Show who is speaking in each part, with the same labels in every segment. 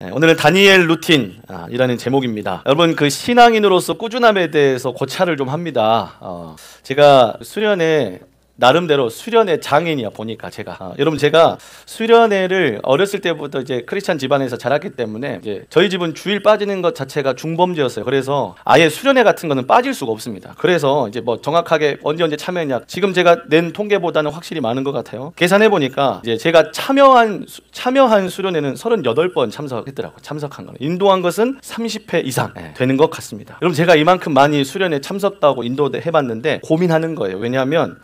Speaker 1: 오늘은 다니엘 루틴이라는 제목입니다. 여러분, 그 신앙인으로서 꾸준함에 대해서 고찰을 좀 합니다. 제가 나름대로 수련회 장인이야 보니까 여러분, 제가 수련회를 어렸을 때부터 이제 크리스찬 집안에서 자랐기 때문에 이제 저희 집은 주일 빠지는 것 자체가 중범죄였어요. 그래서 아예 수련회 같은 거는 빠질 수가 없습니다. 그래서 이제 뭐 정확하게 언제 참여했냐, 지금 제가 낸 통계보다는 확실히 많은 것 같아요. 계산해 보니까 이제 제가 참여한 수련회는 38번 참석한 거는, 인도한 것은 30회 이상 되는 것 같습니다. 여러분, 제가 이만큼 많이 수련회 참석하고 인도해봤는데 고민하는 거예요. 왜냐하면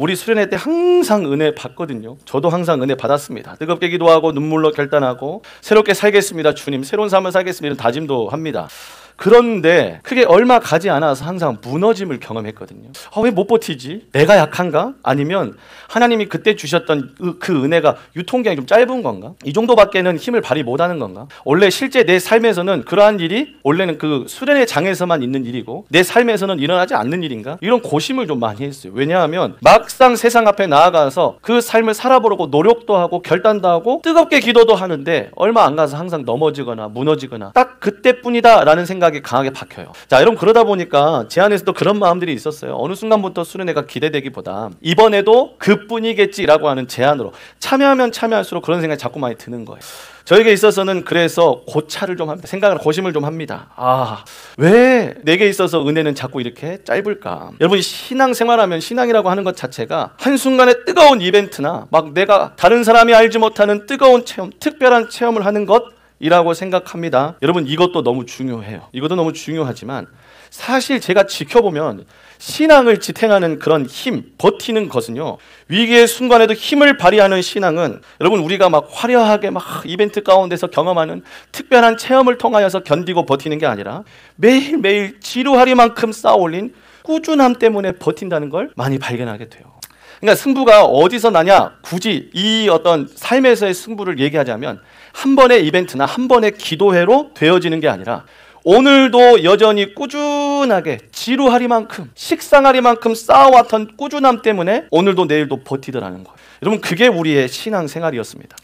Speaker 1: 우리 수련회 때 항상 은혜 받거든요. 저도 항상 은혜 받았습니다. 뜨겁게 기도하고 눈물로 결단하고 새롭게 살겠습니다, 주님, 새로운 삶을 살겠습니다, 이런 다짐도 합니다. 그런데 그게 얼마 가지 않아서 항상 무너짐을 경험했거든요. 왜 못 버티지? 내가 약한가? 아니면 하나님이 그때 주셨던 그 은혜가 유통기한이 좀 짧은 건가? 이 정도밖에는 힘을 발휘 못하는 건가? 원래 실제 내 삶에서는 그러한 일이 원래는 그 수련회 장에서만 있는 일이고 내 삶에서는 일어나지 않는 일인가? 이런 고심을 좀 많이 했어요. 왜냐하면 막상 세상 앞에 나아가서 그 삶을 살아보려고 노력도 하고 결단도 하고 뜨겁게 기도도 하는데 얼마 안 가서 항상 넘어지거나 무너지거나 딱 그때뿐이다 라는 생각이 강하게 박혀요. 자, 여러분, 그러다 보니까 제 안에서도 그런 마음들이 있었어요. 어느 순간부터 수련회가 기대되기보다 이번에도 그뿐이겠지라고 하는 제안으로 참여하면 참여할수록 그런 생각이 자꾸 많이 드는 거예요. 저에게 있어서는 그래서 고찰을 좀 합니다. 고심을 좀 합니다. 왜 내게 있어서 은혜는 자꾸 이렇게 짧을까? 여러분, 신앙생활하면 신앙이라고 하는 것 자체가 한순간에 뜨거운 이벤트나 막 내가 다른 사람이 알지 못하는 뜨거운 체험, 특별한 체험을 하는 것 이라고 생각합니다. 여러분, 이것도 너무 중요해요. 이것도 너무 중요하지만 사실 제가 지켜보면 신앙을 지탱하는 그런 힘, 버티는 것은요, 위기의 순간에도 힘을 발휘하는 신앙은 여러분, 우리가 막 화려하게 막 이벤트 가운데서 경험하는 특별한 체험을 통하여서 견디고 버티는 게 아니라 매일매일 지루하리만큼 쌓아올린 꾸준함 때문에 버틴다는 걸 많이 발견하게 돼요. 그러니까 승부가 어디서 나냐, 굳이 이 어떤 삶에서의 승부를 얘기하자면 한 번의 이벤트나 한 번의 기도회로 되어지는 게 아니라 오늘도 여전히 꾸준하게 지루하리만큼 식상하리만큼 쌓아왔던 꾸준함 때문에 오늘도 내일도 버티더라는 거예요. 여러분, 그게 우리의 신앙생활이었습니다.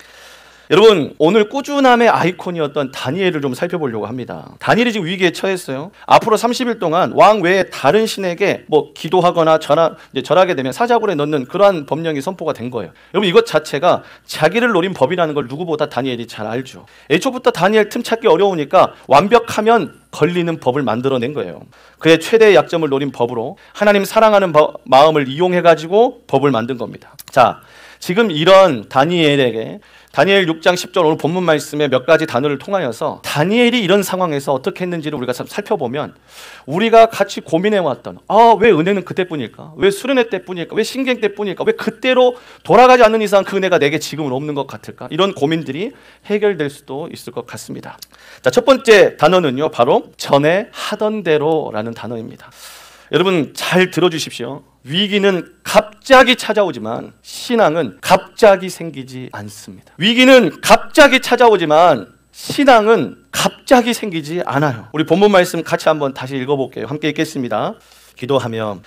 Speaker 1: 여러분, 오늘 꾸준함의 아이콘이었던 다니엘을 좀 살펴보려고 합니다. 다니엘이 지금 위기에 처했어요. 앞으로 30일 동안 왕 외에 다른 신에게 기도하거나 절하게 되면 사자굴에 넣는 그러한 법령이 선포가 된 거예요. 여러분, 이것 자체가 자기를 노린 법이라는 걸 누구보다 다니엘이 잘 알죠. 애초부터 다니엘 틈 찾기 어려우니까 완벽하면 걸리는 법을 만들어낸 거예요. 그의 최대의 약점을 노린 법으로 하나님 사랑하는 마음을 이용해가지고 법을 만든 겁니다. 자, 지금 이런 다니엘에게 다니엘 6장 10절 오늘 본문 말씀에 몇 가지 단어를 통하여서 다니엘이 이런 상황에서 어떻게 했는지를 우리가 살펴보면 우리가 같이 고민해왔던 왜 은혜는 그때뿐일까? 왜 수련회 때뿐일까? 왜 신경 때뿐일까? 왜 그때로 돌아가지 않는 이상 그 은혜가 내게 지금은 없는 것 같을까? 이런 고민들이 해결될 수도 있을 것 같습니다. 자, 첫 번째 단어는요, 바로 전에 하던 대로라는 단어입니다. 여러분, 잘 들어주십시오. 위기는 갑자기 찾아오지만 신앙은 갑자기 생기지 않습니다. 위기는 갑자기 찾아오지만 신앙은 갑자기 생기지 않아요. 우리 본문 말씀 같이 한번 다시 읽어볼게요. 함께 읽겠습니다. 기도하며,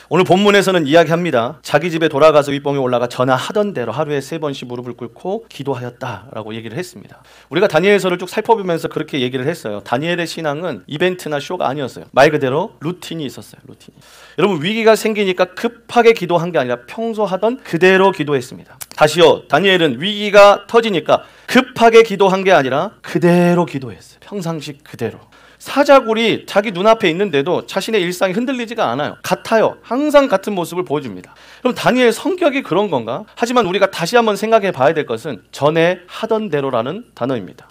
Speaker 1: 오늘 본문에서는 이야기합니다. 자기 집에 돌아가서 윗봉에 올라가 전하던 대로 하루에 3번씩 무릎을 꿇고 기도하였다라고 얘기를 했습니다. 우리가 다니엘서를 쭉 살펴보면서 그렇게 얘기를 했어요. 다니엘의 신앙은 이벤트나 쇼가 아니었어요. 말 그대로 루틴이 있었어요. 루틴이. 여러분, 위기가 생기니까 급하게 기도한 게 아니라 평소 하던 그대로 기도했습니다. 다시요, 다니엘은 위기가 터지니까 급하게 기도한 게 아니라 그대로 기도했어요. 평상시 그대로. 사자굴이 자기 눈앞에 있는데도 자신의 일상이 흔들리지가 않아요. 같아요. 항상 같은 모습을 보여줍니다. 그럼 다니엘 성격이 그런 건가? 하지만 우리가 다시 한번 생각해 봐야 될 것은 전에 하던 대로라는 단어입니다.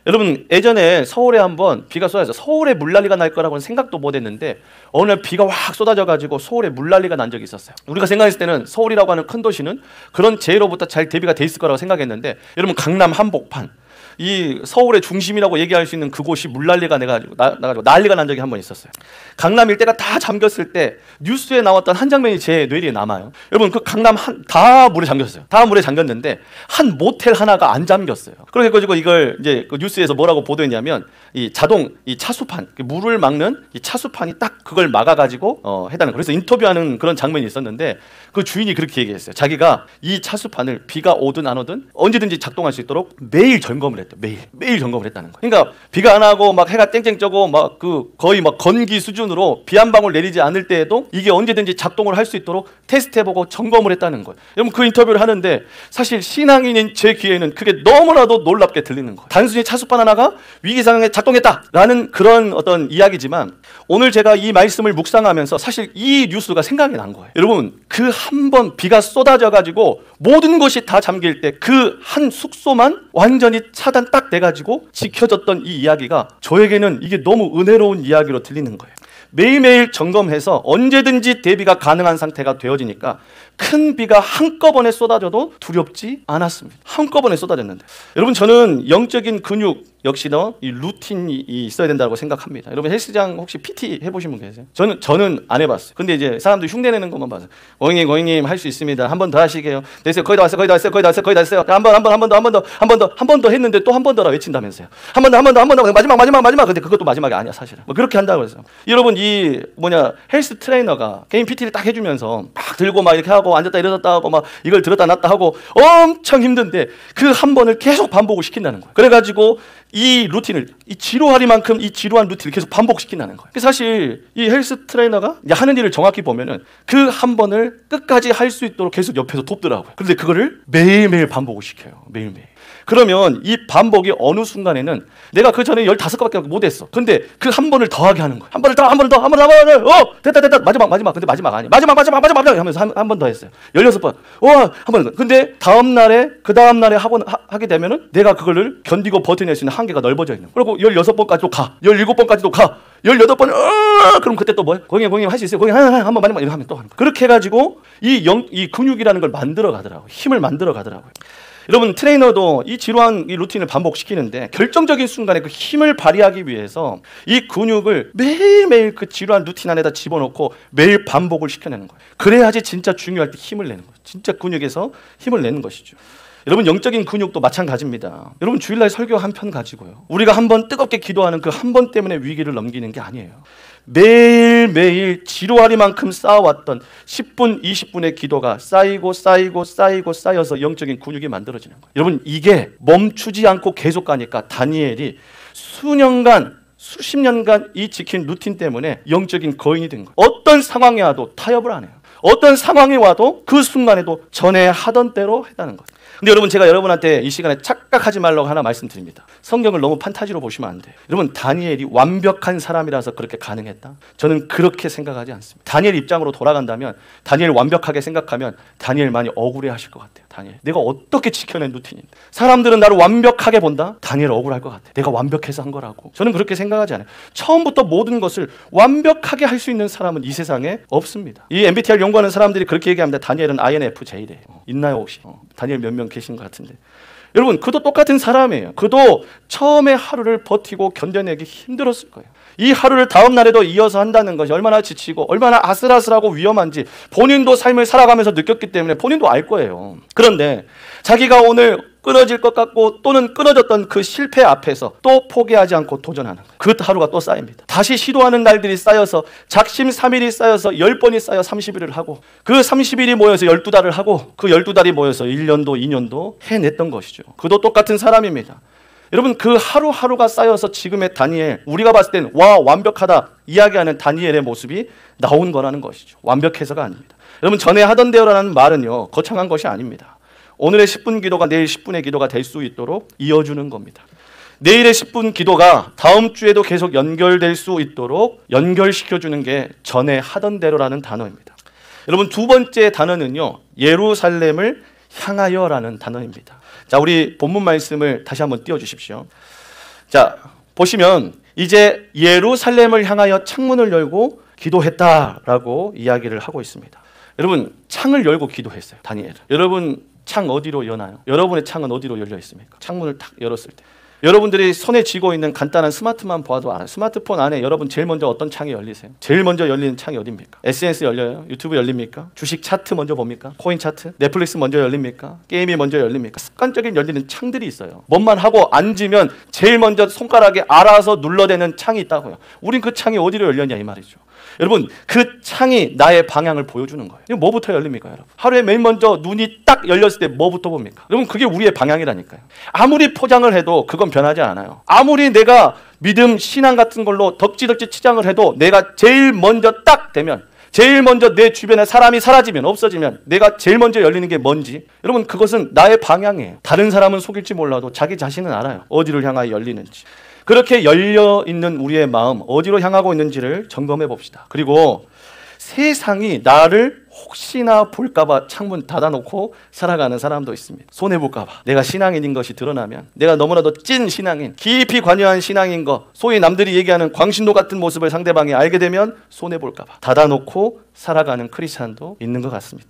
Speaker 1: 여러분, 예전에 서울에 한번 비가 쏟아져서 서울에 물난리가 날 거라고는 생각도 못했는데 어느 날 비가 확 쏟아져가지고 서울에 물난리가 난 적이 있었어요. 우리가 생각했을 때는 서울이라고 하는 큰 도시는 그런 재해로부터 잘 대비가 돼 있을 거라고 생각했는데, 여러분, 강남 한복판, 이 서울의 중심이라고 얘기할 수 있는 그곳이 물난리가 나가지고 난리가 난 적이 한 번 있었어요. 강남 일대가 다 잠겼을 때 뉴스에 나왔던 한 장면이 제 뇌리에 남아요. 여러분, 그 강남 다 물에 잠겼어요. 다 물에 잠겼는데 한 모텔 하나가 안 잠겼어요. 그래가지고 이걸 이제 그 뉴스에서 뭐라고 보도했냐면 이 차수판, 물을 막는 이 차수판이 딱 그걸 막아가지고 해달라는. 그래서 인터뷰하는 그런 장면이 있었는데 그 주인이 그렇게 얘기했어요. 자기가 이 차수판을 비가 오든 안 오든 언제든지 작동할 수 있도록 매일 점검을 했대. 매일 점검을 했다는 거예요. 그러니까 비가 안 하고 막 해가 땡땡 쪄고 막 거의 막 건기 수준으로 비 한 방울 내리지 않을 때에도 이게 언제든지 작동을 할 수 있도록 테스트해보고 점검을 했다는 거예요. 여러분 그 인터뷰를 하는데 사실 신앙인인 제 귀에는 그게 너무나도 놀랍게 들리는 거예요. 단순히 차수판 하나가 위기 상황에 작동했다라는 그런 어떤 이야기지만 오늘 제가 이 말씀을 묵상하면서 사실 이 뉴스가 생각이 난 거예요. 여러분 그 한 번 비가 쏟아져 가지고 모든 것이 다 잠길 때 그 한 숙소만 완전히 차단 딱 돼가지고 지켜졌던 이 이야기가 저에게는 이게 너무 은혜로운 이야기로 들리는 거예요. 매일매일 점검해서 언제든지 대비가 가능한 상태가 되어지니까 큰 비가 한꺼번에 쏟아져도 두렵지 않았습니다. 한꺼번에 쏟아졌는데 여러분 저는 영적인 근육 역시도 이 루틴이 있어야 된다고 생각합니다. 여러분 헬스장 혹시 PT 해보신 분 계세요? 저는 안 해봤어요. 근데 이제 사람들 흉내내는 것만 봐서 고객님 할 수 있습니다. 한 번 더 하시게요. 됐어요. 거의 다 왔어요. 거의 다 왔어요. 거의 다 왔어요. 거의 다 왔어요. 한 번 더 했는데 또 한 번 더라 외친다면서요. 한 번 더 마지막. 근데 그것도 마지막이 아니야 사실은. 뭐 그렇게 한다고 그랬어요. 여러분 이 헬스 트레이너가 개인 PT를 딱 해주면서 막 들고 막 이렇게 하고 앉았다 일어섰다 하고 막 이걸 들었다 놨다 하고 엄청 힘든데 그 한 번을 계속 반복을 시킨다는 거예요. 그래가지고 이 루틴을 이 지루하리만큼 이 지루한 루틴을 계속 반복시킨다는 거예요. 사실 이 헬스 트레이너가 하는 일을 정확히 보면은 그 한 번을 끝까지 할 수 있도록 계속 옆에서 돕더라고요. 그런데 그거를 매일매일 반복을 시켜요. 매일매일. 그러면 이 반복이 어느 순간에는 내가 그 전에 15번밖에 못했어. 근데 그 한 번을 더 하게 하는 거야. 한 번을 더. 됐다. 마지막. 근데 마지막 아니야. 마지막 하면서 한 번 더 했어요. 16번. 한 번 더. 근데 그 다음 날에 하게 되면은 내가 그거를 견디고 버텨낼 수 있는 한계가 넓어져 있는 거야. 그리고 16번까지도 가. 17번까지도 가. 18번. 그럼 그때 또 뭐야? 고객님 할 수 있어요. 고객님 한 번 마지막 이렇게 하면 또 하는 거야. 그렇게 해 가지고 이 근육이라는 걸 만들어 가더라고요. 힘을 만들어 가더라고요. 여러분 트레이너도 이 지루한 이 루틴을 반복시키는데 결정적인 순간에 그 힘을 발휘하기 위해서 이 근육을 매일매일 그 지루한 루틴 안에다 집어넣고 매일 반복을 시켜내는 거예요. 그래야지 진짜 중요할 때 힘을 내는 거예요. 진짜 근육에서 힘을 내는 것이죠. 여러분 영적인 근육도 마찬가지입니다. 여러분 주일날 설교 한 편 가지고요 우리가 한번 뜨겁게 기도하는 그 한 번 때문에 위기를 넘기는 게 아니에요. 매일매일 지루하리만큼 쌓아왔던 10분, 20분의 기도가 쌓여서 영적인 근육이 만들어지는 거예요. 여러분 이게 멈추지 않고 계속 가니까 다니엘이 수십 년간 이 지킨 루틴 때문에 영적인 거인이 된 거예요. 어떤 상황에 와도 타협을 안 해요. 어떤 상황에 와도 그 순간에도 전에 하던 대로 했다는 거예요. 근데 여러분 제가 여러분한테 이 시간에 착각하지 말라고 하나 말씀드립니다. 성경을 너무 판타지로 보시면 안 돼요. 여러분 다니엘이 완벽한 사람이라서 그렇게 가능했다? 저는 그렇게 생각하지 않습니다. 다니엘 입장으로 돌아간다면 다니엘 완벽하게 생각하면 다니엘 많이 억울해하실 것 같아요. 다니엘 내가 어떻게 지켜낸 루틴인데 사람들은 나를 완벽하게 본다? 다니엘 억울할 것 같아요. 내가 완벽해서 한 거라고. 저는 그렇게 생각하지 않아요. 처음부터 모든 것을 완벽하게 할 수 있는 사람은 이 세상에 없습니다. 이 MBTI 연구하는 사람들이 그렇게 얘기합니다. 다니엘은 INFJ래요. 있나요 혹시? 다니엘 몇 명 계신 것 같은데 여러분 그도 똑같은 사람이에요. 그도 처음에 하루를 버티고 견뎌내기 힘들었을 거예요. 이 하루를 다음 날에도 이어서 한다는 것이 얼마나 지치고 얼마나 아슬아슬하고 위험한지 본인도 삶을 살아가면서 느꼈기 때문에 본인도 알 거예요. 그런데 자기가 오늘 끊어질 것 같고 또는 끊어졌던 그 실패 앞에서 또 포기하지 않고 도전하는 거예요. 그 하루가 또 쌓입니다. 다시 시도하는 날들이 쌓여서 작심삼일이 쌓여서 10번이 쌓여 30일을 하고 그 30일이 모여서 12달을 하고 그 12달이 모여서 1년도 2년도 해냈던 것이죠. 그도 똑같은 사람입니다. 여러분 그 하루하루가 쌓여서 지금의 다니엘 우리가 봤을 땐 와 완벽하다 이야기하는 다니엘의 모습이 나온 거라는 것이죠. 완벽해서가 아닙니다. 여러분 전에 하던 대로라는 말은요 거창한 것이 아닙니다. 오늘의 10분 기도가 내일 10분의 기도가 될 수 있도록 이어주는 겁니다. 내일의 10분 기도가 다음 주에도 계속 연결될 수 있도록 연결시켜주는 게 전에 하던 대로라는 단어입니다. 여러분 두 번째 단어는요 예루살렘을 향하여라는 단어입니다. 자 우리 본문 말씀을 다시 한번 띄워주십시오. 자 보시면 이제 예루살렘을 향하여 창문을 열고 기도했다라고 이야기를 하고 있습니다. 여러분 창을 열고 기도했어요. 다니엘은. 여러분 창 어디로 여나요? 여러분의 창은 어디로 열려 있습니까? 창문을 탁 열었을 때 여러분들이 손에 쥐고 있는 간단한 스마트만 보아도 알아요. 스마트폰 안에 여러분 제일 먼저 어떤 창이 열리세요? 제일 먼저 열리는 창이 어디입니까? SNS 열려요? 유튜브 열립니까? 주식 차트 먼저 봅니까? 코인 차트? 넷플릭스 먼저 열립니까? 게임이 먼저 열립니까? 습관적인 열리는 창들이 있어요. 뭔만 하고 앉으면 제일 먼저 손가락에 알아서 눌러대는 창이 있다고요. 우린 그 창이 어디로 열렸냐 이 말이죠. 여러분 그 창이 나의 방향을 보여주는 거예요. 이거 뭐부터 열립니까 여러분? 하루에 맨 먼저 눈이 딱 열렸을 때 뭐부터 봅니까? 여러분 그게 우리의 방향이라니까요. 아무리 포장을 해도 그건 변하지 않아요. 아무리 내가 믿음, 신앙 같은 걸로 덕지덕지 치장을 해도 내가 제일 먼저 딱 되면, 제일 먼저 내 주변에 사람이 사라지면, 없어지면 내가 제일 먼저 열리는 게 뭔지, 여러분 그것은 나의 방향이에요. 다른 사람은 속일지 몰라도 자기 자신은 알아요. 어디를 향하여 열리는지. 그렇게 열려있는 우리의 마음 어디로 향하고 있는지를 점검해 봅시다. 그리고 세상이 나를 혹시나 볼까봐 창문 닫아놓고 살아가는 사람도 있습니다. 손해볼까봐. 내가 신앙인인 것이 드러나면, 내가 너무나도 찐 신앙인, 깊이 관여한 신앙인 거, 소위 남들이 얘기하는 광신도 같은 모습을 상대방이 알게 되면 손해볼까봐 닫아놓고 살아가는 크리스찬도 있는 것 같습니다.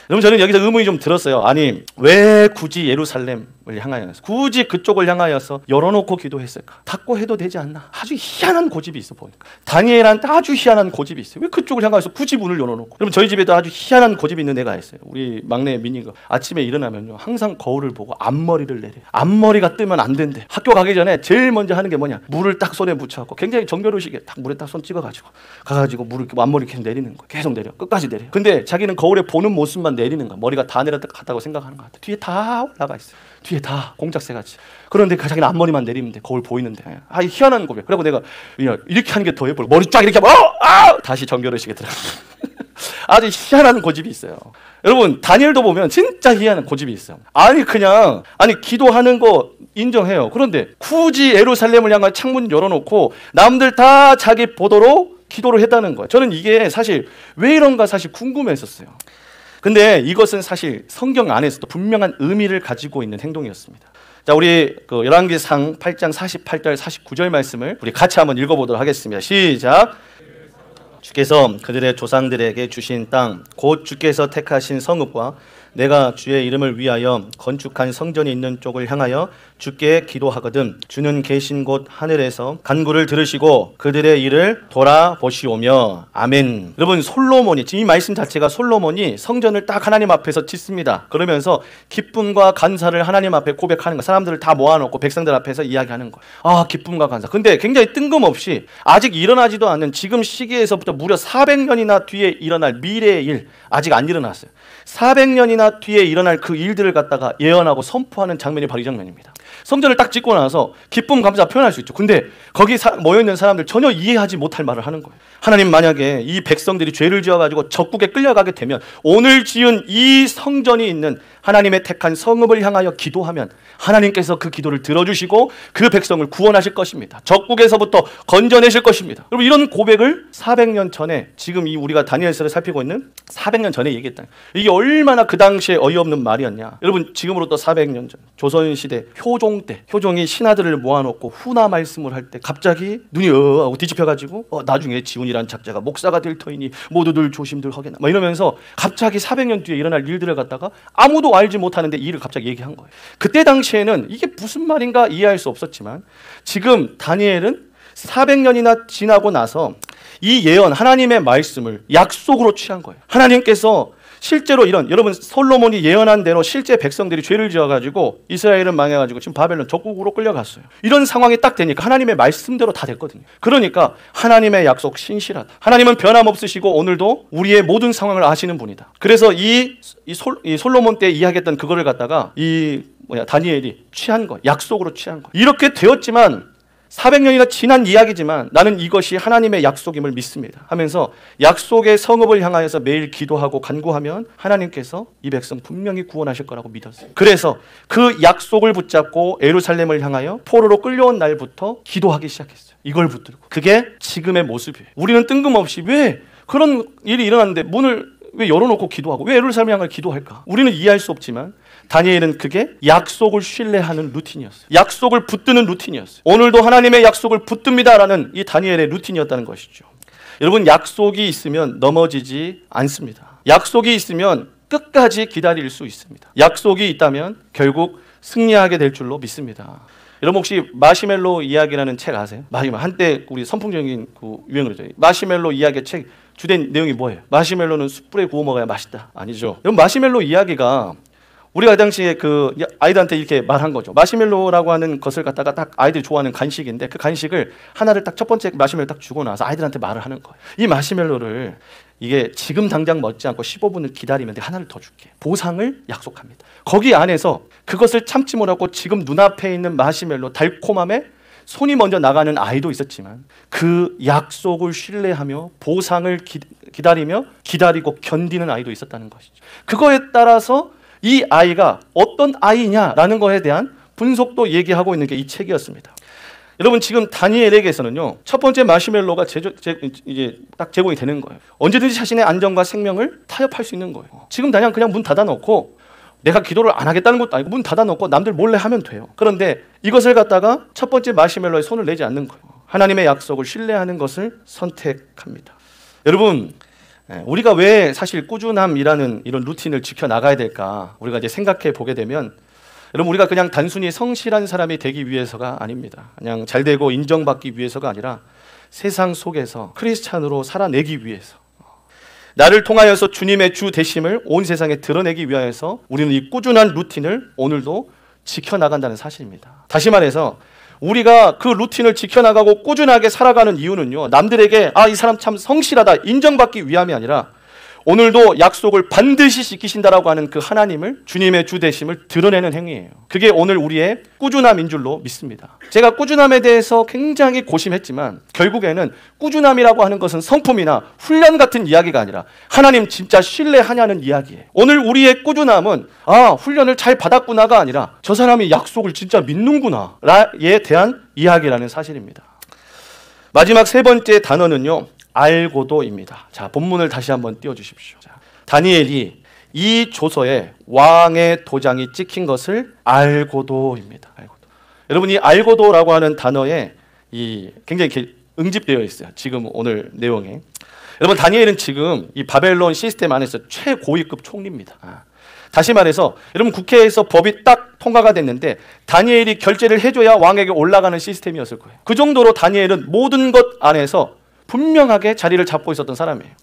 Speaker 1: 여러분 저는 여기서 의문이 좀 들었어요. 아니 왜 굳이 예루살렘을 향하여서, 굳이 그쪽을 향하여서 열어놓고 기도했을까? 닫고 해도 되지 않나? 아주 희한한 고집이 있어 보니까. 다니엘한테 아주 희한한 고집이 있어요. 왜 그쪽을 향하여서 굳이 문을 열어놓고? 여러분 저희 집에도 아주 희한한 고집이 있는 애가 있어요. 우리 막내 민이가 아침에 일어나면요 항상 거울을 보고 앞머리를 내려요. 앞머리가 뜨면 안 된대. 학교 가기 전에 제일 먼저 하는 게 뭐냐? 물을 딱 손에 묻혀갖고 굉장히 정겨루시게 딱 물에 딱 손 찍어가지고 가가지고 물을 앞머리 계속 내리는 거예요. 계속 내려. 끝까지 내려. 근데 자기는 거울에 보는 모습만 내리는 거야. 머리가 다 내려갔다고 생각하는 것 같아. 뒤에 다 올라가 있어요. 뒤에 다 공작새같이. 그런데 자기는 앞머리만 내리면 돼. 거울 보이는데. 아 희한한 고백. 그리고 내가 이렇게 하는 게 더 예뻐. 머리 쫙 이렇게 하면 다시 정결의식에 들어가. 아주 희한한 고집이 있어요. 여러분 다니엘도 보면 진짜 희한한 고집이 있어요. 아니 그냥 기도하는 거 인정해요. 그런데 굳이 예루살렘을 향한 창문 열어놓고 남들 다 자기 보도록 기도를 했다는 거예요. 저는 이게 사실 왜 이런가 사실 궁금했었어요. 근데 이것은 사실 성경 안에서도 분명한 의미를 가지고 있는 행동이었습니다. 자, 우리 그 열왕기상 8장 48절 49절 말씀을 우리 같이 한번 읽어보도록 하겠습니다. 시작. 주께서 그들의 조상들에게 주신 땅, 곧 주께서 택하신 성읍과 내가 주의 이름을 위하여 건축한 성전이 있는 쪽을 향하여 주께 기도하거든 주는 계신 곳 하늘에서 간구를 들으시고 그들의 일을 돌아보시오며. 아멘. 여러분 솔로몬이, 지금 이 말씀 자체가 솔로몬이 성전을 딱 하나님 앞에서 짓습니다. 그러면서 기쁨과 감사를 하나님 앞에 고백하는 거, 사람들을 다 모아놓고 백성들 앞에서 이야기하는 거예요. 아 기쁨과 감사. 근데 굉장히 뜬금없이 아직 일어나지도 않는 지금 시기에서부터 무려 400년이나 뒤에 일어날 미래의 일, 아직 안 일어났어요. 400년이나 뒤에 일어날 그 일들을 갖다가 예언하고 선포하는 장면이 바로 이 장면입니다. 성전을 딱 짓고 나서 기쁨 감사 표현할 수 있죠. 근데 거기 모여있는 사람들 전혀 이해하지 못할 말을 하는 거예요. 하나님 만약에 이 백성들이 죄를 지어가지고 적국에 끌려가게 되면 오늘 지은 이 성전이 있는 하나님의 택한 성읍을 향하여 기도하면 하나님께서 그 기도를 들어주시고 그 백성을 구원하실 것입니다. 적국에서부터 건져내실 것입니다. 여러분 이런 고백을 400년 전에, 지금 이 우리가 다니엘서를 살피고 있는 400년 전에 얘기했다. 이게 얼마나 그 당시에 어이없는 말이었냐. 여러분 지금으로부터 400년 전 조선시대 효종 때, 효종이 신하들을 모아놓고 후나 말씀을 할 때 갑자기 눈이 하고 뒤집혀가지고 나중에 지훈이란 작자가 목사가 될 터이니 모두들 조심들 하게나 이러면서 갑자기 400년 뒤에 일어날 일들을 갖다가 아무도 알지 못하는데 이 일을 갑자기 얘기한 거예요. 그때 당시에는 이게 무슨 말인가 이해할 수 없었지만 지금 다니엘은 400년이나 지나고 나서 이 예언, 하나님의 말씀을 약속으로 취한 거예요. 하나님께서 실제로 여러분 솔로몬이 예언한 대로 실제 백성들이 죄를 지어가지고 이스라엘은 망해가지고 지금 바벨론 적국으로 끌려갔어요. 이런 상황이 딱 되니까 하나님의 말씀대로 다 됐거든요. 그러니까 하나님의 약속 신실하다. 하나님은 변함없으시고 오늘도 우리의 모든 상황을 아시는 분이다. 그래서 이 솔로몬 때 이야기했던 그거를 갖다가 다니엘이 취한 거, 약속으로 취한 거. 이렇게 되었지만 400년이나 지난 이야기지만 나는 이것이 하나님의 약속임을 믿습니다 하면서 약속의 성읍을 향하여서 매일 기도하고 간구하면 하나님께서 이 백성 분명히 구원하실 거라고 믿었어요. 그래서 그 약속을 붙잡고 예루살렘을 향하여 포로로 끌려온 날부터 기도하기 시작했어요. 이걸 붙들고. 그게 지금의 모습이에요. 우리는 뜬금없이 왜 그런 일이 일어났는데 문을 왜 열어놓고 기도하고 왜 예루살렘을 향하여 기도할까? 우리는 이해할 수 없지만 다니엘은 그게 약속을 신뢰하는 루틴이었어요. 약속을 붙드는 루틴이었어요. 오늘도 하나님의 약속을 붙듭니다라는 이 다니엘의 루틴이었다는 것이죠. 여러분 약속이 있으면 넘어지지 않습니다. 약속이 있으면 끝까지 기다릴 수 있습니다. 약속이 있다면 결국 승리하게 될 줄로 믿습니다. 여러분 혹시 마시멜로 이야기라는 책 아세요? 한때 우리 선풍적인 그 유행어죠. 마시멜로 이야기의 책 주된 내용이 뭐예요? 마시멜로는 숯불에 구워 먹어야 맛있다. 아니죠. 여러분 마시멜로 이야기가 우리가 그 당시에 그 아이들한테 이렇게 말한 거죠. 마시멜로라고 하는 것을 갖다가 딱 아이들이 좋아하는 간식인데 그 간식을 하나를 딱 첫 번째 마시멜로 딱 주고 나서 아이들한테 말을 하는 거예요. 이 마시멜로를 이게 지금 당장 먹지 않고 15분을 기다리면 내가 하나를 더 줄게. 보상을 약속합니다. 거기 안에서 그것을 참지 못하고 지금 눈앞에 있는 마시멜로 달콤함에 손이 먼저 나가는 아이도 있었지만 그 약속을 신뢰하며 보상을 기다리며 기다리고 견디는 아이도 있었다는 것이죠. 그거에 따라서 이 아이가 어떤 아이냐라는 것에 대한 분석도 얘기하고 있는 게 이 책이었습니다. 여러분 지금 다니엘에게서는요 첫 번째 마시멜로가 이제 딱 제공이 되는 거예요. 언제든지 자신의 안전과 생명을 타협할 수 있는 거예요. 지금 그냥 문 닫아놓고 내가 기도를 안 하겠다는 것도 아니고 문 닫아놓고 남들 몰래 하면 돼요. 그런데 이것을 갖다가 첫 번째 마시멜로에 손을 내지 않는 거예요. 하나님의 약속을 신뢰하는 것을 선택합니다. 여러분 우리가 왜 사실 꾸준함이라는 이런 루틴을 지켜나가야 될까 우리가 이제 생각해 보게 되면 여러분 우리가 그냥 단순히 성실한 사람이 되기 위해서가 아닙니다. 그냥 잘되고 인정받기 위해서가 아니라 세상 속에서 크리스찬으로 살아내기 위해서 나를 통하여서 주님의 주 되심을 온 세상에 드러내기 위하여서 우리는 이 꾸준한 루틴을 오늘도 지켜나간다는 사실입니다. 다시 말해서 우리가 그 루틴을 지켜나가고 꾸준하게 살아가는 이유는요 남들에게 이 사람 참 성실하다 인정받기 위함이 아니라 오늘도 약속을 반드시 지키신다라고 하는 그 하나님을 주님의 주 되심을 드러내는 행위예요. 그게 오늘 우리의 꾸준함인 줄로 믿습니다. 제가 꾸준함에 대해서 굉장히 고심했지만 결국에는 꾸준함이라고 하는 것은 성품이나 훈련 같은 이야기가 아니라 하나님 진짜 신뢰하냐는 이야기예요. 오늘 우리의 꾸준함은 훈련을 잘 받았구나가 아니라 저 사람이 약속을 진짜 믿는구나에 대한 이야기라는 사실입니다. 마지막 세 번째 단어는요 알고도입니다. 자, 본문을 다시 한번 띄워주십시오. 자, 다니엘이 이 조서에 왕의 도장이 찍힌 것을 알고도입니다. 알고도. 여러분 이 알고도라고 하는 단어에 굉장히 이렇게 응집되어 있어요. 지금 오늘 내용에. 여러분 다니엘은 지금 이 바벨론 시스템 안에서 최고위급 총리입니다. 다시 말해서 여러분 국회에서 법이 딱 통과가 됐는데 다니엘이 결재를 해줘야 왕에게 올라가는 시스템이었을 거예요. 그 정도로 다니엘은 모든 것 안에서 분명하게 자리를 잡고 있었던 사람이에요.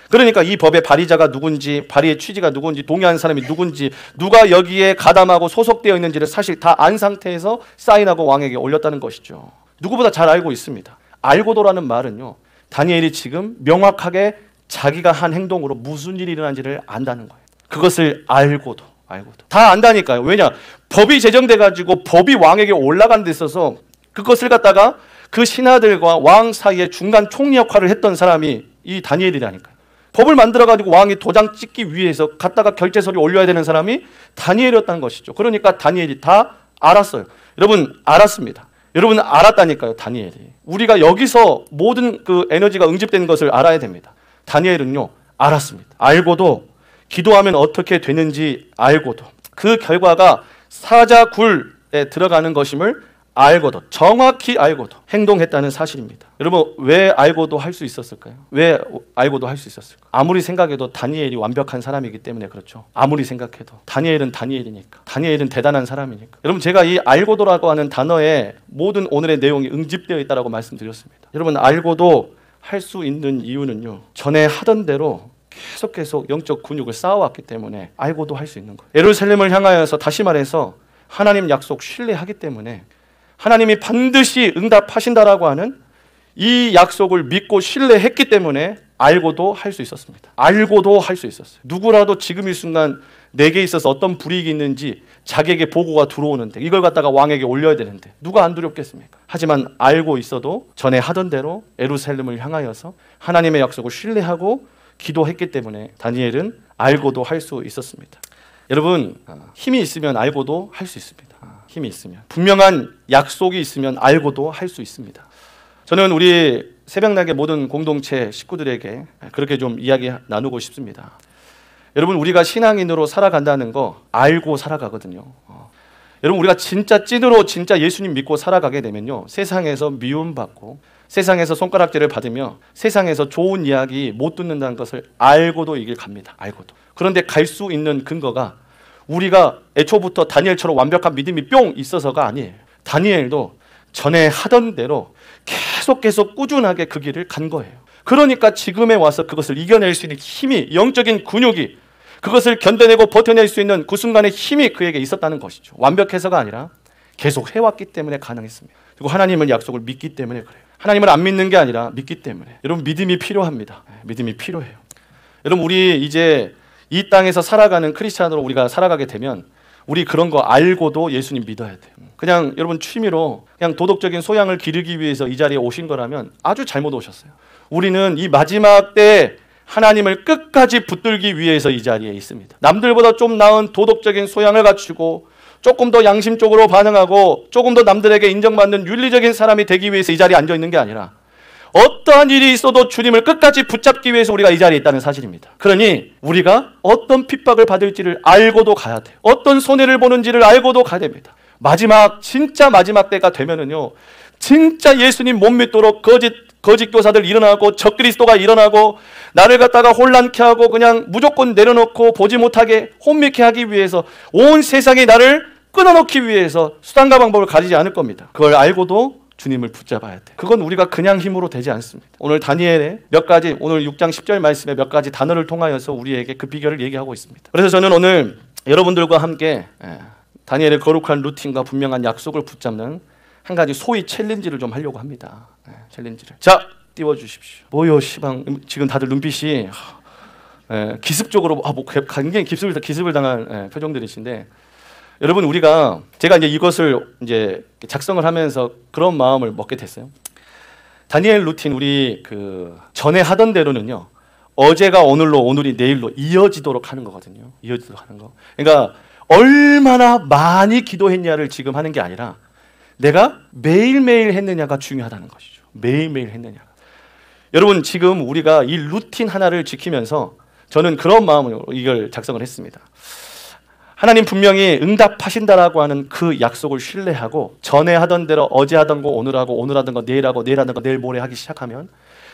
Speaker 1: 그러니까 이 법의 발의자가 누군지, 발의의 취지가 누군지, 동의하는 사람이 누군지, 누가 여기에 가담하고 소속되어 있는지를 사실 다 안 상태에서 사인하고 왕에게 올렸다는 것이죠. 누구보다 잘 알고 있습니다. 알고도라는 말은요 다니엘이 지금 명확하게 자기가 한 행동으로 무슨 일이 일어난지를 안다는 거예요. 그것을 알고도 다 안다니까요. 왜냐? 법이 제정돼가지고 법이 왕에게 올라간 데 있어서 그것을 갖다가 그 신하들과 왕 사이에 중간 총리 역할을 했던 사람이 이 다니엘이라니까요. 법을 만들어가지고 왕이 도장 찍기 위해서 갖다가 결재서를 올려야 되는 사람이 다니엘이었다는 것이죠. 그러니까 다니엘이 다 알았어요. 여러분 알았습니다. 여러분 알았다니까요. 다니엘이. 우리가 여기서 모든 그 에너지가 응집되는 것을 알아야 됩니다. 다니엘은요 알았습니다. 알고도 기도하면 어떻게 되는지 알고도 그 결과가 사자굴에 들어가는 것임을 알고도 정확히 알고도 행동했다는 사실입니다. 여러분 왜 알고도 할 수 있었을까요? 왜 알고도 할 수 있었을까요? 아무리 생각해도 다니엘이 완벽한 사람이기 때문에 그렇죠. 아무리 생각해도 다니엘은 다니엘이니까. 다니엘은 대단한 사람이니까. 여러분 제가 이 알고도라고 하는 단어에 모든 오늘의 내용이 응집되어 있다고 말씀드렸습니다. 여러분 알고도 할 수 있는 이유는요 전에 하던 대로 계속 영적 근육을 쌓아왔기 때문에 알고도 할 수 있는 거예요. 예루살렘을 향하여서 다시 말해서 하나님 약속 신뢰하기 때문에 하나님이 반드시 응답하신다라고 하는 이 약속을 믿고 신뢰했기 때문에 알고도 할 수 있었습니다. 알고도 할 수 있었어요. 누구라도 지금 이 순간 내게 있어서 어떤 불이익이 있는지 자기에게 보고가 들어오는데 이걸 갖다가 왕에게 올려야 되는데 누가 안 두렵겠습니까? 하지만 알고 있어도 전에 하던 대로 예루살렘을 향하여서 하나님의 약속을 신뢰하고 기도했기 때문에 다니엘은 알고도 할 수 있었습니다. 여러분 힘이 있으면 알고도 할 수 있습니다. 힘이 있으면 분명한 약속이 있으면 알고도 할 수 있습니다. 저는 우리 새벽나게 모든 공동체 식구들에게 그렇게 좀 이야기 나누고 싶습니다. 여러분 우리가 신앙인으로 살아간다는 거 알고 살아가거든요. 여러분 우리가 진짜 찐으로 진짜 예수님 믿고 살아가게 되면요 세상에서 미움받고 세상에서 손가락질을 받으며 세상에서 좋은 이야기 못 듣는다는 것을 알고도 이 길 갑니다. 알고도. 그런데 갈 수 있는 근거가 우리가 애초부터 다니엘처럼 완벽한 믿음이 뿅 있어서가 아니에요. 다니엘도 전에 하던 대로 계속 꾸준하게 그 길을 간 거예요. 그러니까 지금에 와서 그것을 이겨낼 수 있는 힘이, 영적인 근육이, 그것을 견뎌내고 버텨낼 수 있는 그 순간의 힘이 그에게 있었다는 것이죠. 완벽해서가 아니라 계속 해왔기 때문에 가능했습니다. 그리고 하나님을 약속을 믿기 때문에 그래요. 하나님을 안 믿는 게 아니라 믿기 때문에. 여러분, 믿음이 필요합니다. 믿음이 필요해요. 여러분, 우리 이제 이 땅에서 살아가는 크리스찬으로 우리가 살아가게 되면 우리 그런 거 알고도 예수님 믿어야 돼요. 그냥 여러분 취미로 그냥 도덕적인 소양을 기르기 위해서 이 자리에 오신 거라면 아주 잘못 오셨어요. 우리는 이 마지막 때 하나님을 끝까지 붙들기 위해서 이 자리에 있습니다. 남들보다 좀 나은 도덕적인 소양을 갖추고 조금 더 양심적으로 반응하고 조금 더 남들에게 인정받는 윤리적인 사람이 되기 위해서 이 자리에 앉아 있는 게 아니라 어떠한 일이 있어도 주님을 끝까지 붙잡기 위해서 우리가 이 자리에 있다는 사실입니다. 그러니 우리가 어떤 핍박을 받을지를 알고도 가야 돼요. 어떤 손해를 보는지를 알고도 가야 됩니다. 진짜 마지막 때가 되면은요, 진짜 예수님 못 믿도록 거짓 교사들 일어나고 적그리스도가 일어나고 나를 갖다가 혼란케 하고 그냥 무조건 내려놓고 보지 못하게 혼미케 하기 위해서 온 세상이 나를 끊어놓기 위해서 수단과 방법을 가리지 않을 겁니다. 그걸 알고도 주님을 붙잡아야 돼. 그건 우리가 그냥 힘으로 되지 않습니다. 오늘 다니엘의 몇 가지, 오늘 6장 10절 말씀의 몇 가지 단어를 통하여서 우리에게 그 비결을 얘기하고 있습니다. 그래서 저는 오늘 여러분들과 함께 다니엘의 거룩한 루틴과 분명한 약속을 붙잡는 한 가지 소위 챌린지를 좀 하려고 합니다. 챌린지를. 자, 띄워주십시오. 뭐요, 시방. 지금 다들 눈빛이 기습적으로 굉장히 기습을 당한 표정들이신데, 여러분, 우리가 제가 이제 이것을 이제 작성을 하면서 그런 마음을 먹게 됐어요. 다니엘 루틴 우리 그 전에 하던 대로는요, 어제가 오늘로, 오늘이 내일로 이어지도록 하는 거거든요. 이어지도록 하는 거. 그러니까 얼마나 많이 기도했냐를 지금 하는 게 아니라 내가 매일매일 했느냐가 중요하다는 것이죠. 매일매일 했느냐. 여러분, 지금 우리가 이 루틴 하나를 지키면서 저는 그런 마음으로 이걸 작성을 했습니다. 하나님 분명히 응답하신다라고 하는 그 약속을 신뢰하고 전에 하던 대로 어제 하던 거 오늘 하고 오늘 하던 거 내일 하고 내일 하던 거 내일 모레 하기 시작하면,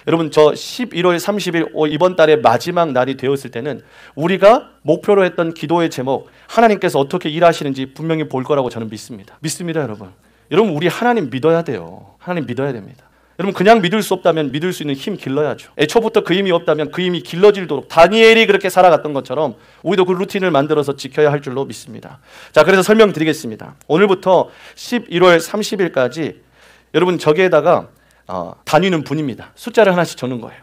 Speaker 1: 여러분, 저 11월 30일 이번 달의 마지막 날이 되었을 때는 우리가 목표로 했던 기도의 제목, 하나님께서 어떻게 일하시는지 분명히 볼 거라고 저는 믿습니다. 믿습니다, 여러분. 여러분, 우리 하나님 믿어야 돼요. 하나님 믿어야 됩니다. 여러분, 그냥 믿을 수 없다면 믿을 수 있는 힘 길러야죠. 애초부터 그 힘이 없다면 그 힘이 길러지도록 다니엘이 그렇게 살아갔던 것처럼 우리도 그 루틴을 만들어서 지켜야 할 줄로 믿습니다. 자, 그래서 설명드리겠습니다. 오늘부터 11월 30일까지 여러분 저기에다가 다니는 분입니다. 숫자를 하나씩 적는 거예요.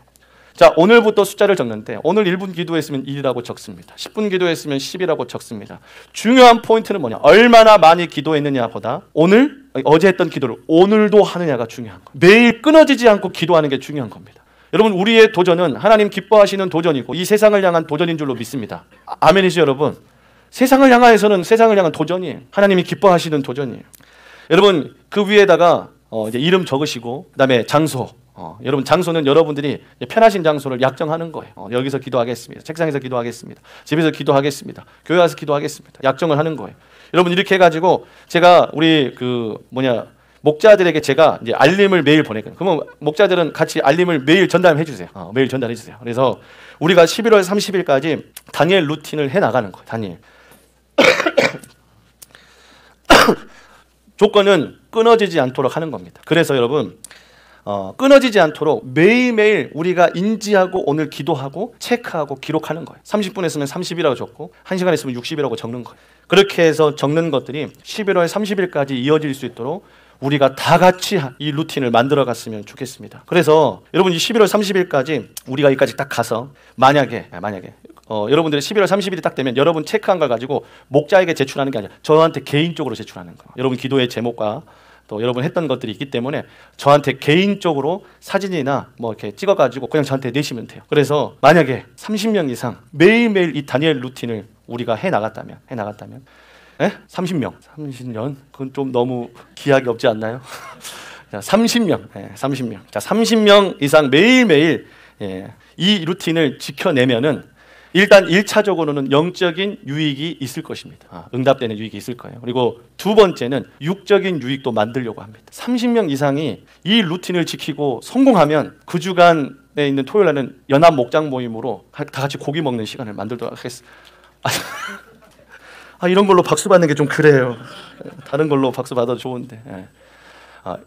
Speaker 1: 자, 오늘부터 숫자를 적는데 오늘 1분 기도했으면 1이라고 적습니다. 10분 기도했으면 10이라고 적습니다. 중요한 포인트는 뭐냐? 얼마나 많이 기도했느냐보다 어제 했던 기도를 오늘도 하느냐가 중요한 거예요. 매일 끊어지지 않고 기도하는 게 중요한 겁니다. 여러분, 우리의 도전은 하나님 기뻐하시는 도전이고 이 세상을 향한 도전인 줄로 믿습니다. 아멘이죠, 여러분? 세상을 향해서는 세상을 향한 도전이에요. 하나님이 기뻐하시는 도전이에요. 여러분, 그 위에다가 이제 이름 적으시고 그다음에 장소. 여러분, 장소는 여러분들이 편하신 장소를 약정하는 거예요. 여기서 기도하겠습니다. 책상에서 기도하겠습니다. 집에서 기도하겠습니다. 교회 와서 기도하겠습니다. 약정을 하는 거예요. 여러분, 이렇게 해가지고 제가 우리 목자들에게 제가 이제 알림을 매일 보내거든요. 그러면 목자들은 같이 알림을 매일 전달해 주세요. 매일 전달해 주세요. 그래서 우리가 11월 30일까지 다니엘 루틴을 해 나가는 거예요. 다니엘. 조건은 끊어지지 않도록 하는 겁니다. 그래서 여러분, 끊어지지 않도록 매일매일 우리가 인지하고 오늘 기도하고 체크하고 기록하는 거예요. 30분 했으면 30이라고 적고 1시간 했으면 60이라고 적는 거예요. 그렇게 해서 적는 것들이 11월 30일까지 이어질 수 있도록 우리가 다 같이 이 루틴을 만들어 갔으면 좋겠습니다. 그래서 여러분, 이 11월 30일까지 우리가 여기까지 딱 가서 만약에 여러분들이 11월 30일이 딱 되면 여러분 체크한 걸 가지고 목자에게 제출하는 게 아니라 저한테 개인적으로 제출하는 거예요. 여러분 기도의 제목과 또 여러분 했던 것들이 있기 때문에 저한테 개인적으로 사진이나 뭐 이렇게 찍어가지고 그냥 저한테 내시면 돼요. 그래서 만약에 30명 이상 매일매일 이 다니엘 루틴을 우리가 해 나갔다면 30명 그건 좀 너무 기약이 없지 않나요? 자, 30명. 자, 30명 이상 매일매일 이 루틴을 지켜내면은 일단 1차적으로는 영적인 유익이 있을 것입니다. 응답되는 유익이 있을 거예요. 그리고 두 번째는 육적인 유익도 만들려고 합니다. 30명 이상이 이 루틴을 지키고 성공하면 그 주간에 있는 토요일에는 연합 목장 모임으로 다 같이 고기 먹는 시간을 만들도록 하겠습니다. 이런 걸로 박수 받는 게 좀 그래요. 다른 걸로 박수 받아도 좋은데.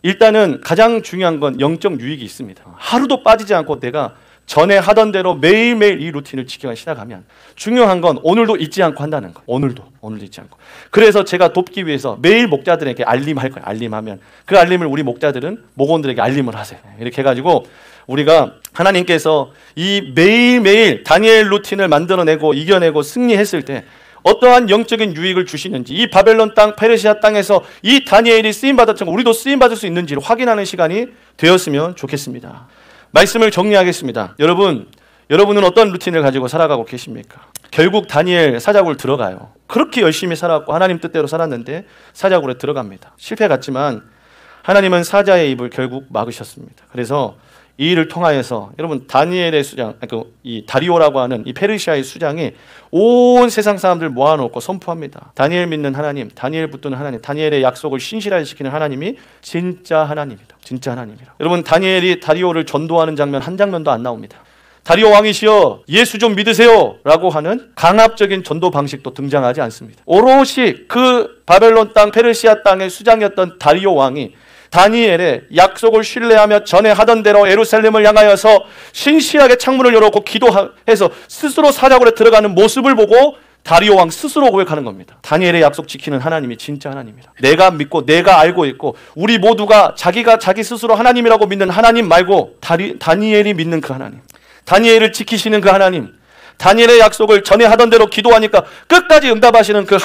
Speaker 1: 일단은 가장 중요한 건 영적 유익이 있습니다. 하루도 빠지지 않고 내가 전에 하던 대로 매일매일 이 루틴을 지키기 시작하면 중요한 건 오늘도 잊지 않고 한다는 거예요. 오늘도 잊지 않고. 그래서 제가 돕기 위해서 매일 목자들에게 알림할 거예요. 알림하면 그 알림을 우리 목자들은 목원들에게 알림을 하세요. 이렇게 해가지고 우리가 하나님께서 이 매일매일 다니엘 루틴을 만들어내고 이겨내고 승리했을 때 어떠한 영적인 유익을 주시는지, 이 바벨론 땅, 페르시아 땅에서 이 다니엘이 쓰임받았던 거 우리도 쓰임받을 수 있는지를 확인하는 시간이 되었으면 좋겠습니다. 말씀을 정리하겠습니다. 여러분은 어떤 루틴을 가지고 살아가고 계십니까? 결국 다니엘 사자굴 들어가요. 그렇게 열심히 살았고 하나님 뜻대로 살았는데 사자굴에 들어갑니다. 실패 같지만 하나님은 사자의 입을 결국 막으셨습니다. 그래서 이 일을 통하여서 여러분 다니엘의 수장, 이 다리오라고 하는 이 페르시아의 수장이 온 세상 사람들 모아놓고 선포합니다. 다니엘 믿는 하나님, 다니엘 붙드는 하나님, 다니엘의 약속을 신실하게 지키는 하나님이 진짜 하나님이다. 진짜 하나님이라. 여러분 다니엘이 다리오를 전도하는 장면 한 장면도 안 나옵니다. 다리오 왕이시여 예수 좀 믿으세요 라고 하는 강압적인 전도 방식도 등장하지 않습니다. 오롯이 그 바벨론 땅 페르시아 땅의 수장이었던 다리오 왕이 다니엘의 약속을 신뢰하며 전에 하던 대로 예루살렘을 향하여서 신실하게 창문을 열어놓고 기도해서 스스로 사자굴에 들어가는 모습을 보고 다리오 왕 스스로 고백하는 겁니다. 다니엘의 약속 지키는 하나님이 진짜 하나님이다. 내가 믿고 내가 알고 있고 우리 모두가 자기가 자기 스스로 하나님이라고 믿는 하나님 말고 다니엘이 믿는 그 하나님, 다니엘을 지키시는 그 하나님, 다니엘의 약속을 전에 하던 대로 기도하니까 끝까지 응답하시는 그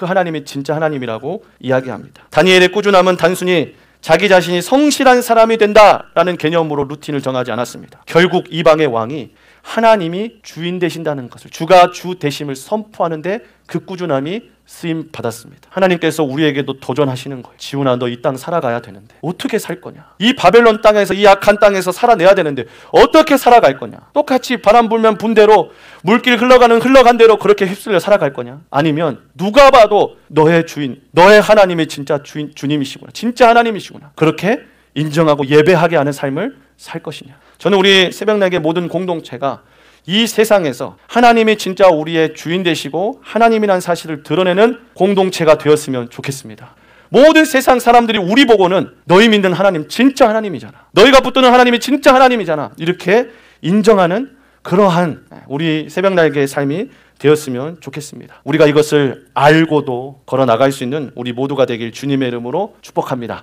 Speaker 1: 하나님이 진짜 하나님이라고 이야기합니다. 다니엘의 꾸준함은 단순히 자기 자신이 성실한 사람이 된다라는 개념으로 루틴을 정하지 않았습니다. 결국 이방의 왕이 하나님이 주인 되신다는 것을, 주가 주 되심을 선포하는데 그 꾸준함이 쓰임 받았습니다. 하나님께서 우리에게도 도전하시는 거예요. 지훈아, 너 이 땅 살아가야 되는데 어떻게 살 거냐? 이 바벨론 땅에서, 이 악한 땅에서 살아내야 되는데 어떻게 살아갈 거냐? 똑같이 바람 불면 분대로, 물길 흘러간 대로 그렇게 휩쓸려 살아갈 거냐? 아니면 누가 봐도 너의 주인, 너의 하나님이 진짜 주님이시구나, 진짜 하나님이시구나, 그렇게 인정하고 예배하게 하는 삶을 살 것이냐? 저는 우리 새벽날개 모든 공동체가 이 세상에서 하나님이 진짜 우리의 주인 되시고 하나님이라는 사실을 드러내는 공동체가 되었으면 좋겠습니다. 모든 세상 사람들이 우리 보고는 너희 믿는 하나님 진짜 하나님이잖아, 너희가 붙드는 하나님이 진짜 하나님이잖아, 이렇게 인정하는 그러한 우리 새벽날개의 삶이 되었으면 좋겠습니다. 우리가 이것을 알고도 걸어나갈 수 있는 우리 모두가 되길 주님의 이름으로 축복합니다.